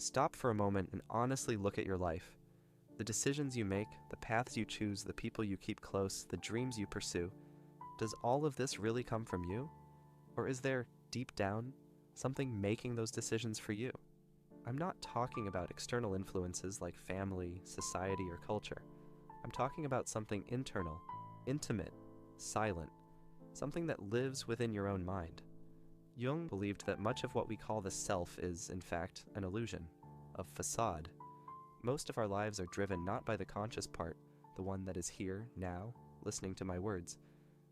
Stop for a moment and honestly look at your life. The decisions you make, the paths you choose, the people you keep close, the dreams you pursue. Does all of this really come from you? Or is there, deep down, something making those decisions for you? I'm not talking about external influences like family, society, or culture. I'm talking about something internal, intimate, silent, something that lives within your own mind. Jung believed that much of what we call the self is, in fact, an illusion, a facade. Most of our lives are driven not by the conscious part, the one that is here, now, listening to my words,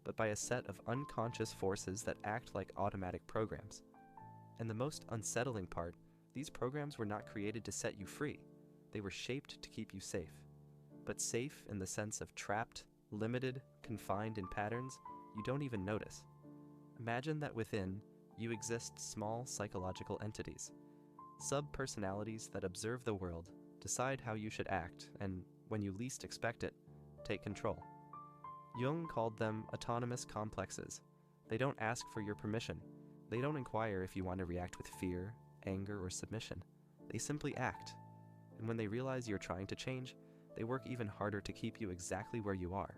but by a set of unconscious forces that act like automatic programs. And the most unsettling part, these programs were not created to set you free. They were shaped to keep you safe. But safe in the sense of trapped, limited, confined in patterns you don't even notice. Imagine that within you exist small psychological entities, sub-personalities that observe the world, decide how you should act, and, when you least expect it, take control. Jung called them autonomous complexes. They don't ask for your permission. They don't inquire if you want to react with fear, anger, or submission. They simply act. And when they realize you're trying to change, they work even harder to keep you exactly where you are.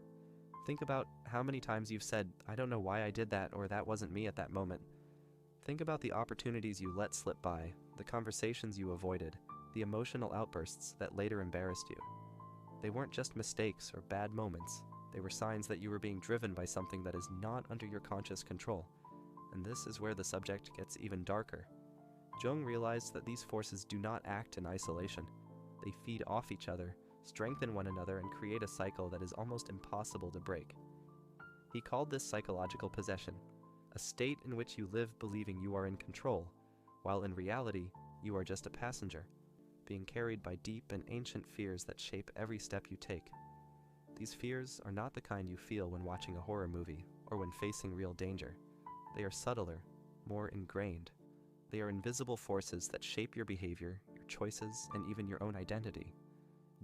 Think about how many times you've said, "I don't know why I did that," or "that wasn't me at that moment." Think about the opportunities you let slip by, the conversations you avoided, the emotional outbursts that later embarrassed you. They weren't just mistakes or bad moments. They were signs that you were being driven by something that is not under your conscious control. And this is where the subject gets even darker. Jung realized that these forces do not act in isolation. They feed off each other, strengthen one another, and create a cycle that is almost impossible to break. He called this psychological possession, a state in which you live believing you are in control, while in reality, you are just a passenger, being carried by deep and ancient fears that shape every step you take. These fears are not the kind you feel when watching a horror movie or when facing real danger. They are subtler, more ingrained. They are invisible forces that shape your behavior, your choices, and even your own identity.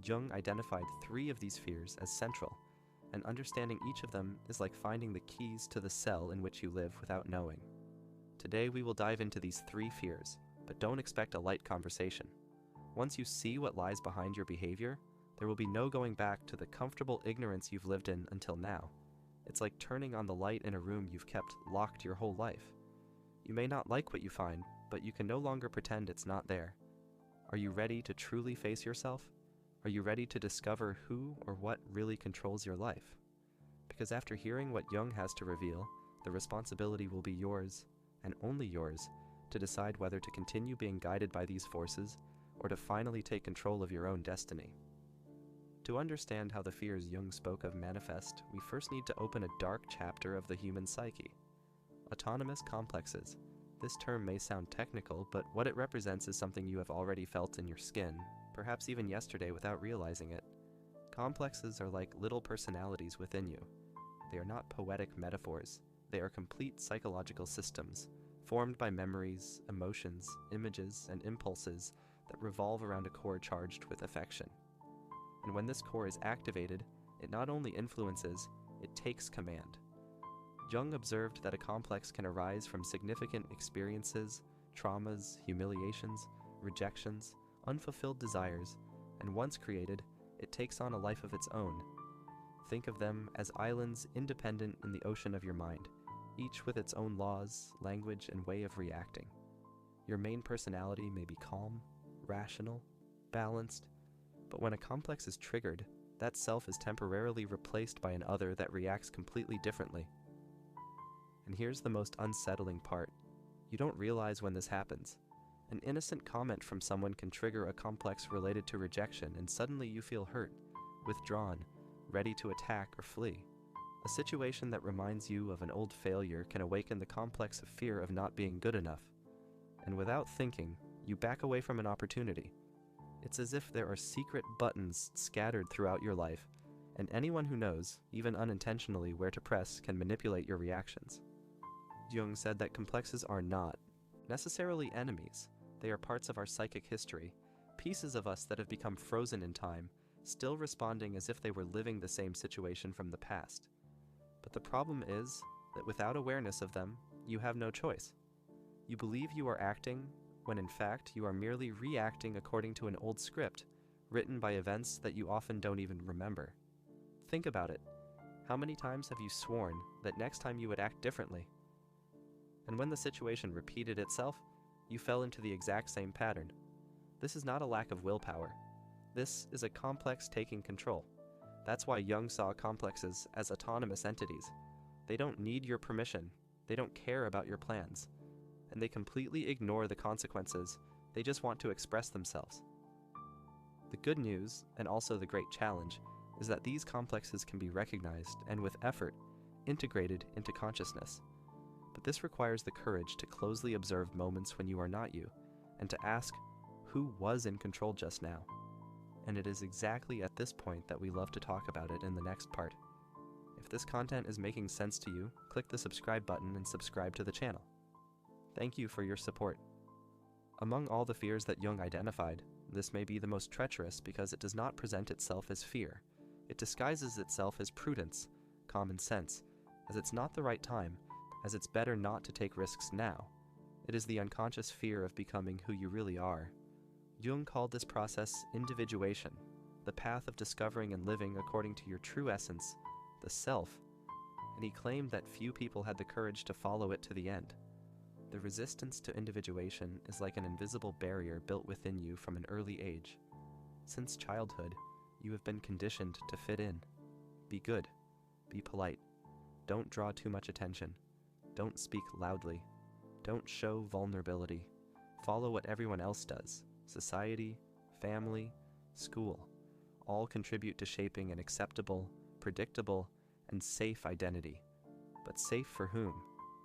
Jung identified 3 of these fears as central, and understanding each of them is like finding the keys to the cell in which you live without knowing. Today we will dive into these 3 fears, but don't expect a light conversation. Once you see what lies behind your behavior, there will be no going back to the comfortable ignorance you've lived in until now. It's like turning on the light in a room you've kept locked your whole life. You may not like what you find, but you can no longer pretend it's not there. Are you ready to truly face yourself? Are you ready to discover who or what really controls your life? Because after hearing what Jung has to reveal, the responsibility will be yours, and only yours, to decide whether to continue being guided by these forces or to finally take control of your own destiny. To understand how the fears Jung spoke of manifest, we first need to open a dark chapter of the human psyche. Autonomous complexes. This term may sound technical, but what it represents is something you have already felt in your skin, perhaps even yesterday without realizing it. Complexes are like little personalities within you. They are not poetic metaphors. They are complete psychological systems, formed by memories, emotions, images, and impulses that revolve around a core charged with affection. And when this core is activated, it not only influences, it takes command. Jung observed that a complex can arise from significant experiences, traumas, humiliations, rejections, unfulfilled desires, and once created, it takes on a life of its own. Think of them as islands independent in the ocean of your mind, each with its own laws, language, and way of reacting. Your main personality may be calm, rational, balanced, but when a complex is triggered, that self is temporarily replaced by an other that reacts completely differently. And here's the most unsettling part. You don't realize when this happens. An innocent comment from someone can trigger a complex related to rejection, and suddenly you feel hurt, withdrawn, ready to attack or flee. A situation that reminds you of an old failure can awaken the complex of fear of not being good enough. And without thinking, you back away from an opportunity. It's as if there are secret buttons scattered throughout your life, and anyone who knows, even unintentionally, where to press can manipulate your reactions. Jung said that complexes are not necessarily enemies. They are parts of our psychic history, pieces of us that have become frozen in time, still responding as if they were living the same situation from the past. But the problem is that without awareness of them, you have no choice. You believe you are acting, when in fact you are merely reacting according to an old script written by events that you often don't even remember. Think about it. How many times have you sworn that next time you would act differently? And when the situation repeated itself, you fell into the exact same pattern. This is not a lack of willpower. This is a complex taking control. That's why Jung saw complexes as autonomous entities. They don't need your permission. They don't care about your plans. And they completely ignore the consequences. They just want to express themselves. The good news, and also the great challenge, is that these complexes can be recognized and, with effort, integrated into consciousness. But this requires the courage to closely observe moments when you are not you, and to ask, who was in control just now? And it is exactly at this point that we love to talk about it in the next part. If this content is making sense to you, click the subscribe button and subscribe to the channel. Thank you for your support. Among all the fears that Jung identified, this may be the most treacherous because it does not present itself as fear. It disguises itself as prudence, common sense, as it's not the right time, as it's better not to take risks now. It is the unconscious fear of becoming who you really are. Jung called this process individuation, the path of discovering and living according to your true essence, the self, and he claimed that few people had the courage to follow it to the end. The resistance to individuation is like an invisible barrier built within you from an early age. Since childhood, you have been conditioned to fit in. Be good. Be polite. Don't draw too much attention. Don't speak loudly. Don't show vulnerability. Follow what everyone else does. Society, family, school, all contribute to shaping an acceptable, predictable, and safe identity. But safe for whom?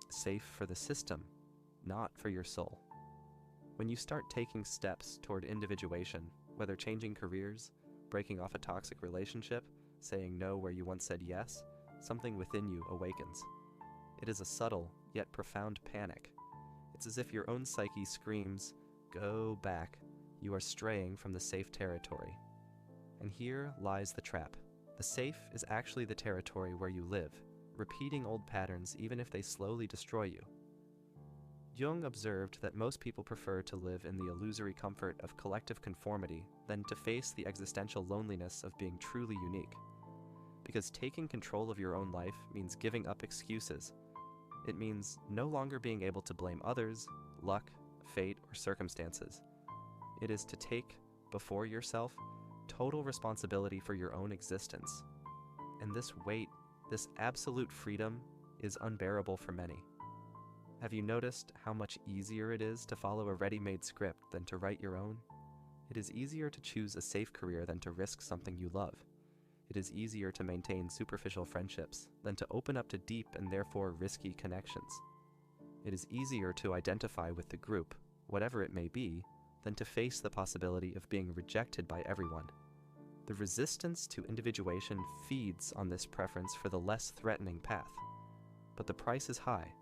Safe for the system, not for your soul. When you start taking steps toward individuation, whether changing careers, breaking off a toxic relationship, saying no where you once said yes, something within you awakens. It is a subtle, yet profound panic. It's as if your own psyche screams, "Go back. You are straying from the safe territory." And here lies the trap. The safe is actually the territory where you live, repeating old patterns even if they slowly destroy you. Jung observed that most people prefer to live in the illusory comfort of collective conformity than to face the existential loneliness of being truly unique. Because taking control of your own life means giving up excuses. It means no longer being able to blame others, luck, fate, or circumstances. It is to take, before yourself, total responsibility for your own existence. And this weight, this absolute freedom, is unbearable for many. Have you noticed how much easier it is to follow a ready-made script than to write your own? It is easier to choose a safe career than to risk something you love. It is easier to maintain superficial friendships than to open up to deep and therefore risky connections. It is easier to identify with the group, whatever it may be, than to face the possibility of being rejected by everyone. The resistance to individuation feeds on this preference for the less threatening path. But the price is high.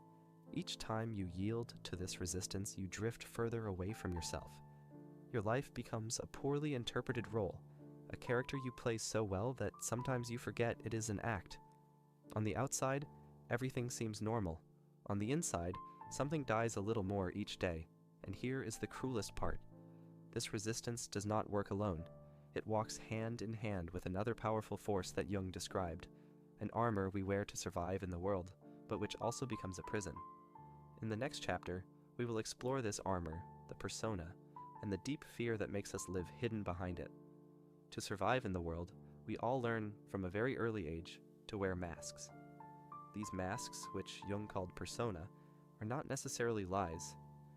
Each time you yield to this resistance, you drift further away from yourself. Your life becomes a poorly interpreted role, a character you play so well that sometimes you forget it is an act. On the outside, everything seems normal. On the inside, something dies a little more each day. And here is the cruelest part. This resistance does not work alone. It walks hand in hand with another powerful force that Jung described, an armor we wear to survive in the world, but which also becomes a prison. In the next chapter, we will explore this armor, the persona, and the deep fear that makes us live hidden behind it. To survive in the world, we all learn from a very early age to wear masks. These masks, which Jung called persona, are not necessarily lies.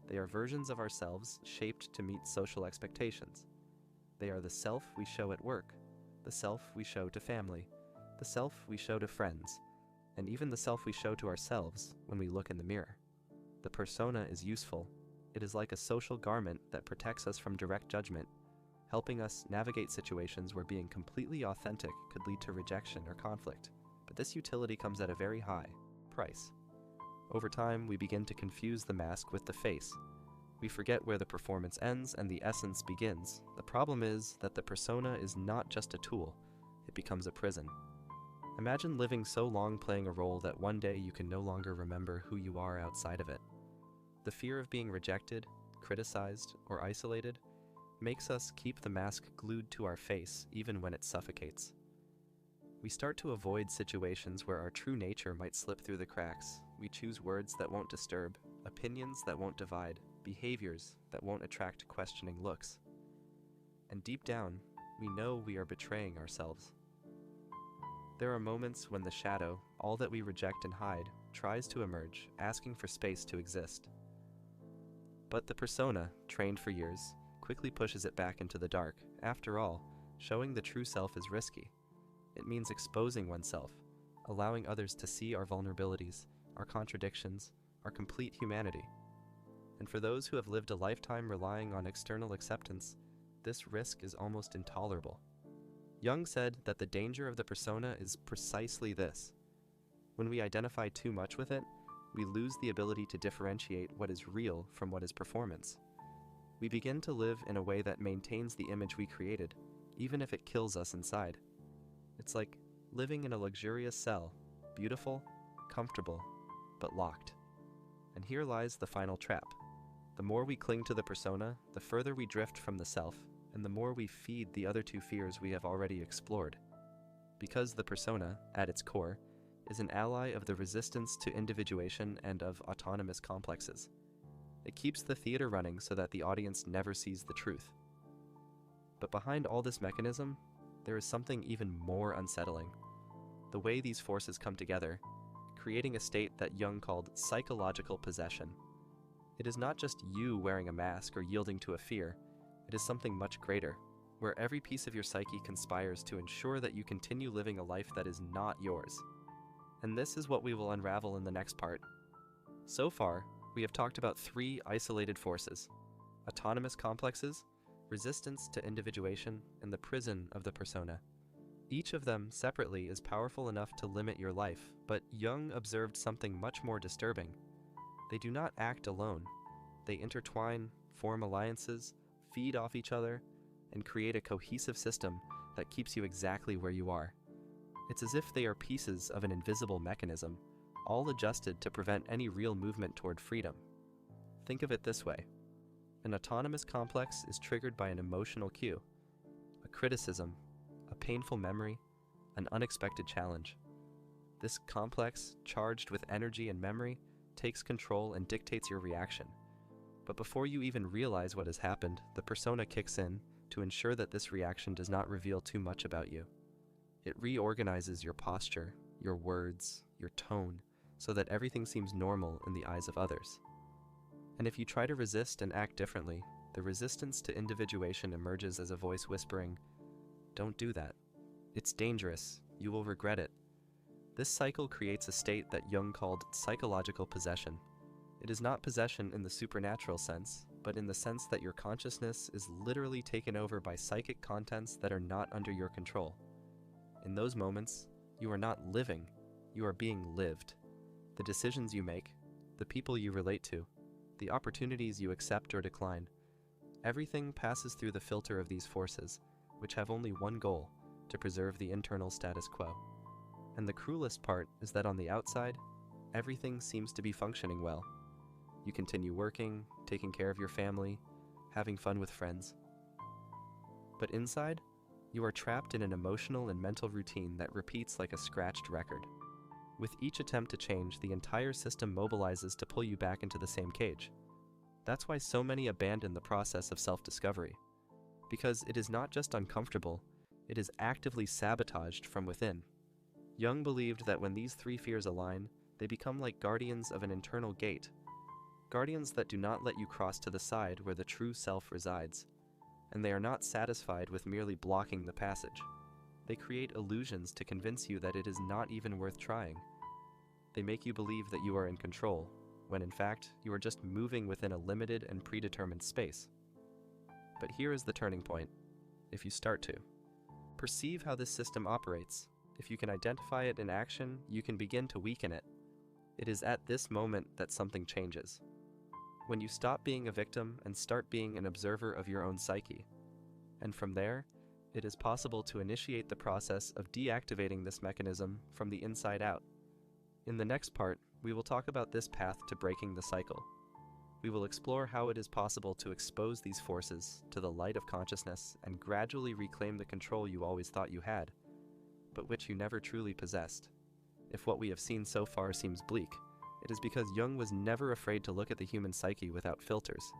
They are versions of ourselves shaped to meet social expectations. They are the self we show at work, the self we show to family, the self we show to friends, and even the self we show to ourselves when we look in the mirror. The persona is useful. It is like a social garment that protects us from direct judgment, helping us navigate situations where being completely authentic could lead to rejection or conflict. But this utility comes at a very high price. Over time, we begin to confuse the mask with the face. We forget where the performance ends and the essence begins. The problem is that the persona is not just a tool, it becomes a prison. Imagine living so long playing a role that one day you can no longer remember who you are outside of it. The fear of being rejected, criticized, or isolated makes us keep the mask glued to our face even when it suffocates. We start to avoid situations where our true nature might slip through the cracks. We choose words that won't disturb, opinions that won't divide, behaviors that won't attract questioning looks. And deep down, we know we are betraying ourselves. There are moments when the shadow, all that we reject and hide, tries to emerge, asking for space to exist. But the persona, trained for years, quickly pushes it back into the dark. After all, showing the true self is risky. It means exposing oneself, allowing others to see our vulnerabilities, our contradictions, our complete humanity. And for those who have lived a lifetime relying on external acceptance, this risk is almost intolerable. Jung said that the danger of the persona is precisely this. When we identify too much with it, we lose the ability to differentiate what is real from what is performance. We begin to live in a way that maintains the image we created, even if it kills us inside. It's like living in a luxurious cell, beautiful, comfortable, but locked. And here lies the final trap. The more we cling to the persona, the further we drift from the self, and the more we feed the other two fears we have already explored. Because the persona, at its core, is an ally of the resistance to individuation and of autonomous complexes. It keeps the theater running so that the audience never sees the truth. But behind all this mechanism, there is something even more unsettling. The way these forces come together, creating a state that Jung called psychological possession. It is not just you wearing a mask or yielding to a fear, it is something much greater, where every piece of your psyche conspires to ensure that you continue living a life that is not yours. And this is what we will unravel in the next part. So far, we have talked about three isolated forces: autonomous complexes, resistance to individuation, and the prison of the persona. Each of them separately is powerful enough to limit your life, but Jung observed something much more disturbing. They do not act alone. They intertwine, form alliances, feed off each other, and create a cohesive system that keeps you exactly where you are. It's as if they are pieces of an invisible mechanism, all adjusted to prevent any real movement toward freedom. Think of it this way. An autonomous complex is triggered by an emotional cue, a criticism, a painful memory, an unexpected challenge. This complex, charged with energy and memory, takes control and dictates your reaction. But before you even realize what has happened, the persona kicks in to ensure that this reaction does not reveal too much about you. It reorganizes your posture, your words, your tone, so that everything seems normal in the eyes of others. And if you try to resist and act differently, the resistance to individuation emerges as a voice whispering, "Don't do that. It's dangerous. You will regret it." This cycle creates a state that Jung called psychological possession. It is not possession in the supernatural sense, but in the sense that your consciousness is literally taken over by psychic contents that are not under your control. In those moments, you are not living, you are being lived. The decisions you make, the people you relate to, the opportunities you accept or decline, everything passes through the filter of these forces, which have only one goal: to preserve the internal status quo. And the cruelest part is that on the outside, everything seems to be functioning well. You continue working, taking care of your family, having fun with friends. But inside, you are trapped in an emotional and mental routine that repeats like a scratched record. With each attempt to change, the entire system mobilizes to pull you back into the same cage. That's why so many abandon the process of self-discovery. Because it is not just uncomfortable, it is actively sabotaged from within. Jung believed that when these three fears align, they become like guardians of an internal gate. Guardians that do not let you cross to the side where the true self resides. And they are not satisfied with merely blocking the passage. They create illusions to convince you that it is not even worth trying. They make you believe that you are in control, when in fact, you are just moving within a limited and predetermined space. But here is the turning point. If you start to perceive how this system operates, if you can identify it in action, you can begin to weaken it. It is at this moment that something changes. When you stop being a victim and start being an observer of your own psyche. And from there, it is possible to initiate the process of deactivating this mechanism from the inside out. In the next part, we will talk about this path to breaking the cycle. We will explore how it is possible to expose these forces to the light of consciousness and gradually reclaim the control you always thought you had, but which you never truly possessed. If what we have seen so far seems bleak, it is because Jung was never afraid to look at the human psyche without filters.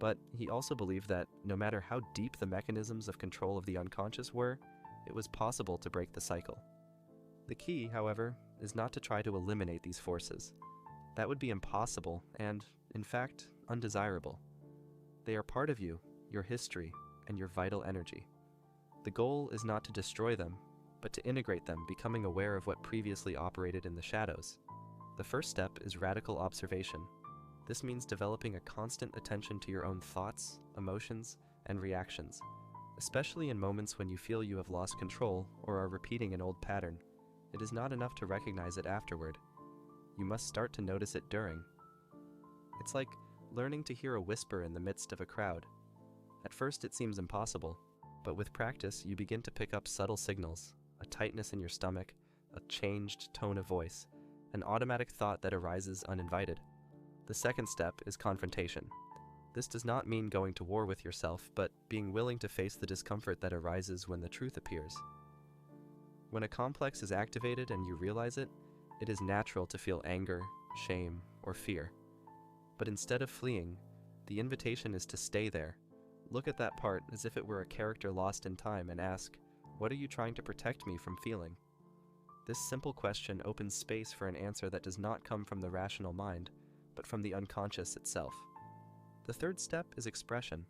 But he also believed that, no matter how deep the mechanisms of control of the unconscious were, it was possible to break the cycle. The key, however, is not to try to eliminate these forces. That would be impossible and, in fact, undesirable. They are part of you, your history, and your vital energy. The goal is not to destroy them, but to integrate them, becoming aware of what previously operated in the shadows. The first step is radical observation. This means developing a constant attention to your own thoughts, emotions, and reactions, especially in moments when you feel you have lost control or are repeating an old pattern. It is not enough to recognize it afterward. You must start to notice it during. It's like learning to hear a whisper in the midst of a crowd. At first it seems impossible, but with practice you begin to pick up subtle signals, a tightness in your stomach, a changed tone of voice, an automatic thought that arises uninvited. The second step is confrontation. This does not mean going to war with yourself, but being willing to face the discomfort that arises when the truth appears. When a complex is activated and you realize it, it is natural to feel anger, shame, or fear. But instead of fleeing, the invitation is to stay there. Look at that part as if it were a character lost in time and ask, "What are you trying to protect me from feeling?" This simple question opens space for an answer that does not come from the rational mind, but from the unconscious itself. The third step is expression.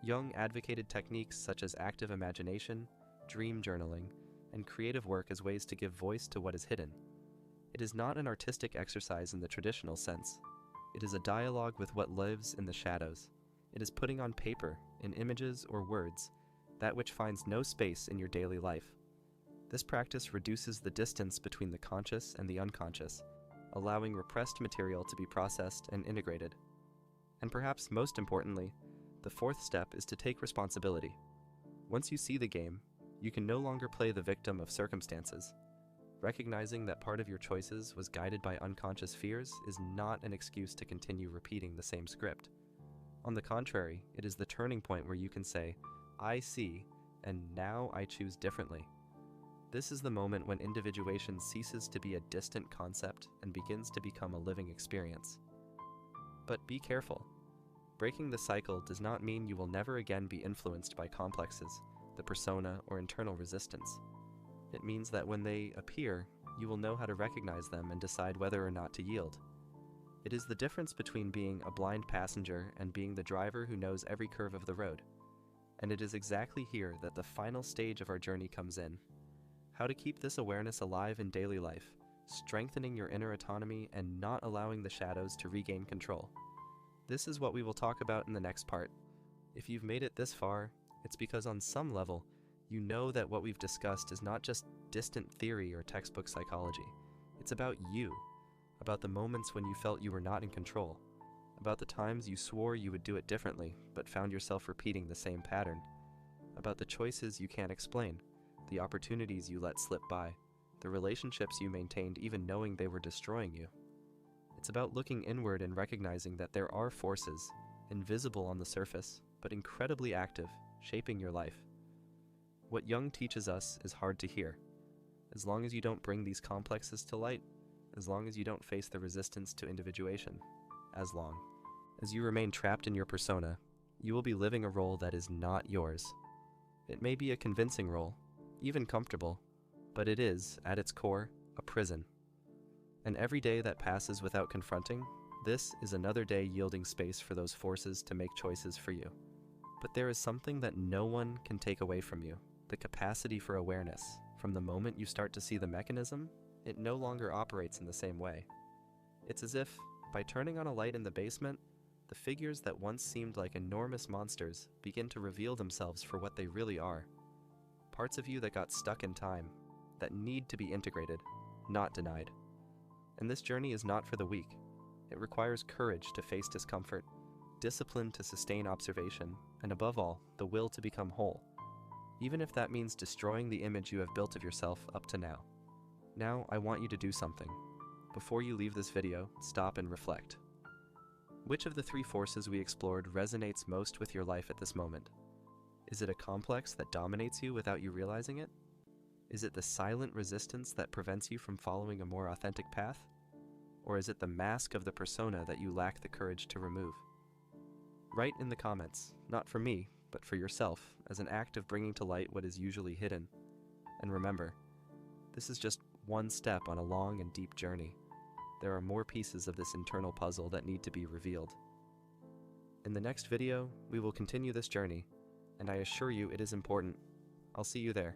Jung advocated techniques such as active imagination, dream journaling, and creative work as ways to give voice to what is hidden. It is not an artistic exercise in the traditional sense. It is a dialogue with what lives in the shadows. It is putting on paper, in images or words, that which finds no space in your daily life. This practice reduces the distance between the conscious and the unconscious, allowing repressed material to be processed and integrated. And perhaps most importantly, the fourth step is to take responsibility. Once you see the game, you can no longer play the victim of circumstances. Recognizing that part of your choices was guided by unconscious fears is not an excuse to continue repeating the same script. On the contrary, it is the turning point where you can say, "I see, and now I choose differently." This is the moment when individuation ceases to be a distant concept and begins to become a living experience. But be careful. Breaking the cycle does not mean you will never again be influenced by complexes, the persona, or internal resistance. It means that when they appear, you will know how to recognize them and decide whether or not to yield. It is the difference between being a blind passenger and being the driver who knows every curve of the road. And it is exactly here that the final stage of our journey comes in. How to keep this awareness alive in daily life, strengthening your inner autonomy and not allowing the shadows to regain control. This is what we will talk about in the next part. If you've made it this far, it's because on some level, you know that what we've discussed is not just distant theory or textbook psychology. It's about you, about the moments when you felt you were not in control, about the times you swore you would do it differently but found yourself repeating the same pattern, about the choices you can't explain, the opportunities you let slip by, the relationships you maintained even knowing they were destroying you. It's about looking inward and recognizing that there are forces, invisible on the surface, but incredibly active, shaping your life. What Jung teaches us is hard to hear. As long as you don't bring these complexes to light, as long as you don't face the resistance to individuation, as long as you remain trapped in your persona, you will be living a role that is not yours. It may be a convincing role, even comfortable, but it is, at its core, a prison. And every day that passes without confronting, this is another day yielding space for those forces to make choices for you. But there is something that no one can take away from you, the capacity for awareness. From the moment you start to see the mechanism, it no longer operates in the same way. It's as if, by turning on a light in the basement, the figures that once seemed like enormous monsters begin to reveal themselves for what they really are. Parts of you that got stuck in time, that need to be integrated, not denied. And this journey is not for the weak. It requires courage to face discomfort, discipline to sustain observation, and above all, the will to become whole, even if that means destroying the image you have built of yourself up to now. Now, I want you to do something. Before you leave this video, stop and reflect. Which of the three forces we explored resonates most with your life at this moment? Is it a complex that dominates you without you realizing it? Is it the silent resistance that prevents you from following a more authentic path? Or is it the mask of the persona that you lack the courage to remove? Write in the comments, not for me, but for yourself, as an act of bringing to light what is usually hidden. And remember, this is just one step on a long and deep journey. There are more pieces of this internal puzzle that need to be revealed. In the next video, we will continue this journey, and I assure you it is important. I'll see you there.